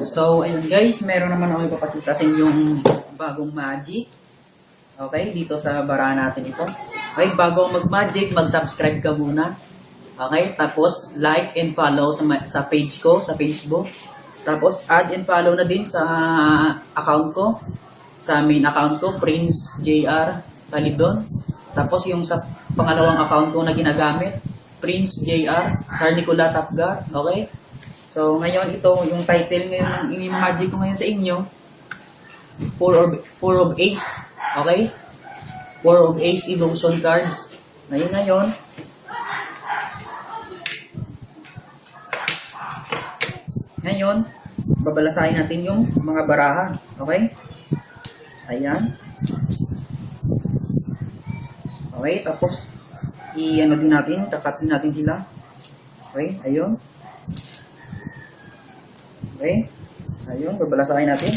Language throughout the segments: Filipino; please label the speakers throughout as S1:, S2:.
S1: So, ayun guys, meron naman ako ipapakita sa inyong bagong magic. Okay, dito sa bara natin ito. Okay, bago mag-magic, mag-subscribe ka muna. Okay, tapos like and follow sa page ko, sa Facebook. Tapos add and follow na din sa account ko, sa main account ko, Prince JR Talidon. Tapos yung sa pangalawang account ko na ginagamit, Prince JR Sir Nicola Tapgar. Okay? So ngayon ito, yung title ngayon ng i-magic ko ngayon sa inyo, Four of Ace. Okay? Four of Ace illusion cards. Ngayon, babalasahin natin yung mga baraha. Okay? Ayan. Okay, tapos i-ano din natin, kakatin natin sila. Okay, ayun. Okay, ayun, babalasahin natin.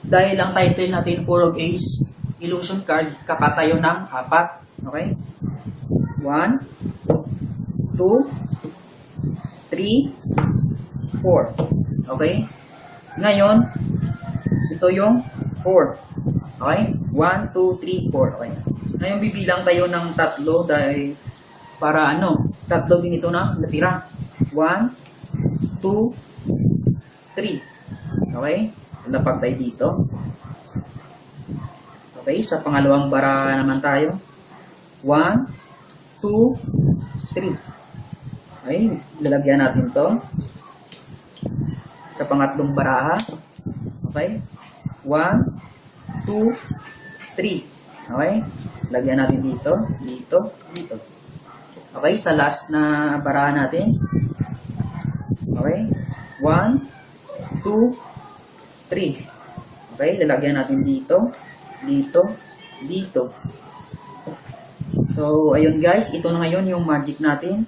S1: Dahil ang title natin, Four of Ace, illusion card, kakatayo ng 4. Okay? 1, 2, 3, 4. Okay? Ngayon, ito yung 4. Okay? 1, 2, 3, 4. Okay. Ngayon, bibilang tayo ng 3 dahil para 3 din ito na natira. 1, 2, 3. Okay? Lapag tayo dito. Okay, sa pangalawang bara naman tayo. 1, 2, 3. Okay, lalagyan natin to. Sa pangatlong baraha. Okay? 1, 2, 3. Okay? Lagyan natin dito, dito, dito. Okay, sa last na baraha natin. Okay? 1, 2, 3. Okay, lalagyan natin dito, dito, dito. So, ayun guys, ito na ngayon yung magic natin.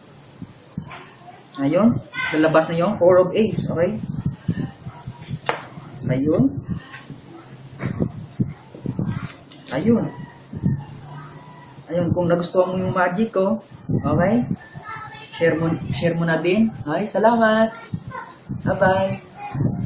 S1: Ayun, lalabas na yung Four of Ace, okay? Ayun. Ayun. Ayun, kung nagustuhan mo yung magic ko, okay? Share mo na din. Okay, salamat. Bye-bye.